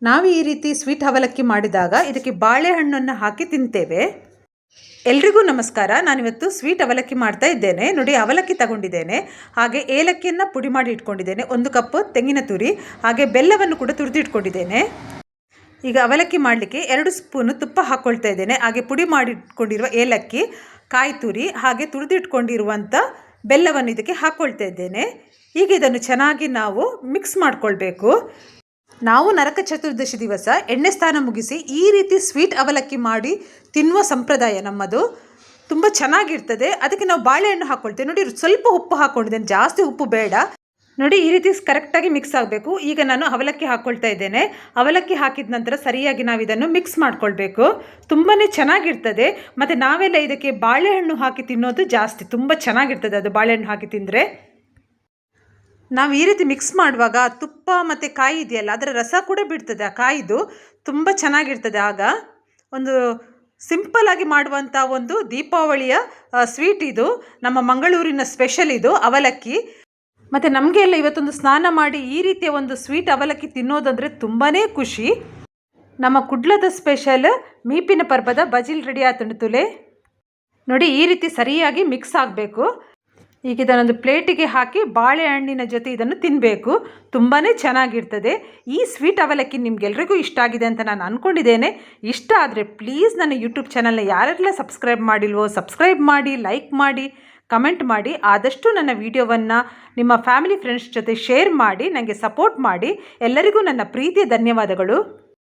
ನಾವು ಈ ರೀತಿ ಸ್ವೀಟ್ ಅವಲಕ್ಕಿ ಮಾಡಿದಾಗ ಇದಕ್ಕೆ ಬಾಳೆಹಣ್ಣನ್ನು ಹಾಕಿ ತಿಂತೇವೆ. ಎಲ್ರಿಗೂ ನಮಸ್ಕಾರ. ನಾನಿವತ್ತು ಸ್ವೀಟ್ ಅವಲಕ್ಕಿ ಮಾಡ್ತಾ ಇದ್ದೇನೆ. ನೋಡಿ, ಅವಲಕ್ಕಿ ತಗೊಂಡಿದ್ದೇನೆ, ಹಾಗೆ ಏಲಕ್ಕಿಯನ್ನು ಪುಡಿ ಮಾಡಿ ಇಟ್ಕೊಂಡಿದ್ದೇನೆ, 1 ಕಪ್ ತೆಂಗಿನ ತುರಿ, ಹಾಗೆ ಬೆಲ್ಲವನ್ನು ಕೂಡ ತುರಿದು ಇಟ್ಕೊಂಡಿದ್ದೇನೆ. ಈಗ ಅವಲಕ್ಕಿ ಮಾಡಲಿಕ್ಕೆ 2 ಸ್ಪೂನು ತುಪ್ಪ ಹಾಕ್ಕೊಳ್ತಾ ಇದ್ದೇನೆ, ಹಾಗೆ ಪುಡಿ ಮಾಡಿ ಇಟ್ಕೊಂಡಿರುವ ಏಲಕ್ಕಿ, ಕಾಯಿ ತುರಿ, ಹಾಗೆ ತುರಿದಿಟ್ಕೊಂಡಿರುವಂಥ ಬೆಲ್ಲವನ್ನು ಇದಕ್ಕೆ ಹಾಕ್ಕೊಳ್ತಾ ಇದ್ದೇನೆ. ಈಗ ಇದನ್ನು ಚೆನ್ನಾಗಿ ನಾವು ಮಿಕ್ಸ್ ಮಾಡಿಕೊಳ್ಬೇಕು. ನಾವು ನರಕ ಚತುರ್ದಶಿ ದಿವಸ ಎಣ್ಣೆ ಸ್ನಾನ ಮುಗಿಸಿ ಈ ರೀತಿ ಸ್ವೀಟ್ ಅವಲಕ್ಕಿ ಮಾಡಿ ತಿನ್ನುವ ಸಂಪ್ರದಾಯ ನಮ್ಮದು. ತುಂಬ ಚೆನ್ನಾಗಿರ್ತದೆ. ಅದಕ್ಕೆ ನಾವು ಬಾಳೆಹಣ್ಣು ಹಾಕ್ಕೊಳ್ತೇವೆ. ನೋಡಿ, ಸ್ವಲ್ಪ ಉಪ್ಪು ಹಾಕ್ಕೊಂಡಿದ್ದೇನೆ, ಜಾಸ್ತಿ ಉಪ್ಪು ಬೇಡ. ನೋಡಿ, ಈ ರೀತಿ ಕರೆಕ್ಟಾಗಿ ಮಿಕ್ಸ್ ಆಗಬೇಕು. ಈಗ ನಾನು ಅವಲಕ್ಕಿ ಹಾಕ್ಕೊಳ್ತಾ ಇದ್ದೇನೆ. ಅವಲಕ್ಕಿ ಹಾಕಿದ ನಂತರ ಸರಿಯಾಗಿ ನಾವು ಇದನ್ನು ಮಿಕ್ಸ್ ಮಾಡ್ಕೊಳ್ಬೇಕು. ತುಂಬಾ ಚೆನ್ನಾಗಿರ್ತದೆ. ಮತ್ತು ನಾವೆಲ್ಲ ಇದಕ್ಕೆ ಬಾಳೆಹಣ್ಣು ಹಾಕಿ ತಿನ್ನೋದು ಜಾಸ್ತಿ, ತುಂಬ ಚೆನ್ನಾಗಿರ್ತದೆ ಅದು ಬಾಳೆಹಣ್ಣು ಹಾಕಿ ತಿಂದರೆ. ನಾವು ಈ ರೀತಿ ಮಿಕ್ಸ್ ಮಾಡುವಾಗ ತುಪ್ಪ ಮತ್ತು ಕಾಯಿ ಇದೆಯಲ್ಲ, ಅದರ ರಸ ಕೂಡ ಬಿಡ್ತದೆ ಆ ಕಾಯಿದು, ತುಂಬ ಚೆನ್ನಾಗಿರ್ತದೆ. ಆಗ ಒಂದು ಸಿಂಪಲ್ಲಾಗಿ ಮಾಡುವಂಥ ಒಂದು ದೀಪಾವಳಿಯ ಸ್ವೀಟ್ ಇದು. ನಮ್ಮ ಮಂಗಳೂರಿನ ಸ್ಪೆಷಲ್ ಇದು ಅವಲಕ್ಕಿ. ಮತ್ತು ನಮಗೆ ಎಲ್ಲ ಇವತ್ತೊಂದು ಸ್ನಾನ ಮಾಡಿ ಈ ರೀತಿಯ ಒಂದು ಸ್ವೀಟ್ ಅವಲಕ್ಕಿ ತಿನ್ನೋದಂದರೆ ತುಂಬಾ ಖುಷಿ. ನಮ್ಮ ಕುಡ್ಲದ ಸ್ಪೆಷಲ್ ಮೀಪಿನ ಪರ್ಬದ ಬಜಿಲ್ ರೆಡಿ ಆತುಂಡು ತುಲೆ. ನೋಡಿ, ಈ ರೀತಿ ಸರಿಯಾಗಿ ಮಿಕ್ಸ್ ಆಗಬೇಕು. ಈಗ ಇದನ್ನೊಂದು ಪ್ಲೇಟಿಗೆ ಹಾಕಿ ಬಾಳೆಹಣ್ಣಿನ ಜೊತೆ ಇದನ್ನು ತಿನ್ನಬೇಕು. ತುಂಬಾ ಚೆನ್ನಾಗಿರ್ತದೆ. ಈ ಸ್ವೀಟ್ ಅವಲಕ್ಕಿ ನಿಮಗೆಲ್ರಿಗೂ ಇಷ್ಟ ಆಗಿದೆ ಅಂತ ನಾನು ಅಂದ್ಕೊಂಡಿದ್ದೇನೆ. ಇಷ್ಟ ಆದರೆ ಪ್ಲೀಸ್ ನನ್ನ ಯೂಟ್ಯೂಬ್ ಚಾನಲ್ನ ಯಾರೆಲ್ಲ ಸಬ್ಸ್ಕ್ರೈಬ್ ಮಾಡಿಲ್ವೋ ಸಬ್ಸ್ಕ್ರೈಬ್ ಮಾಡಿ, ಲೈಕ್ ಮಾಡಿ, ಕಮೆಂಟ್ ಮಾಡಿ. ಆದಷ್ಟು ನನ್ನ ವಿಡಿಯೋವನ್ನು ನಿಮ್ಮ ಫ್ಯಾಮಿಲಿ ಫ್ರೆಂಡ್ಸ್ ಜೊತೆ ಶೇರ್ ಮಾಡಿ, ನನಗೆ ಸಪೋರ್ಟ್ ಮಾಡಿ. ಎಲ್ಲರಿಗೂ ನನ್ನ ಪ್ರೀತಿಯ ಧನ್ಯವಾದಗಳು.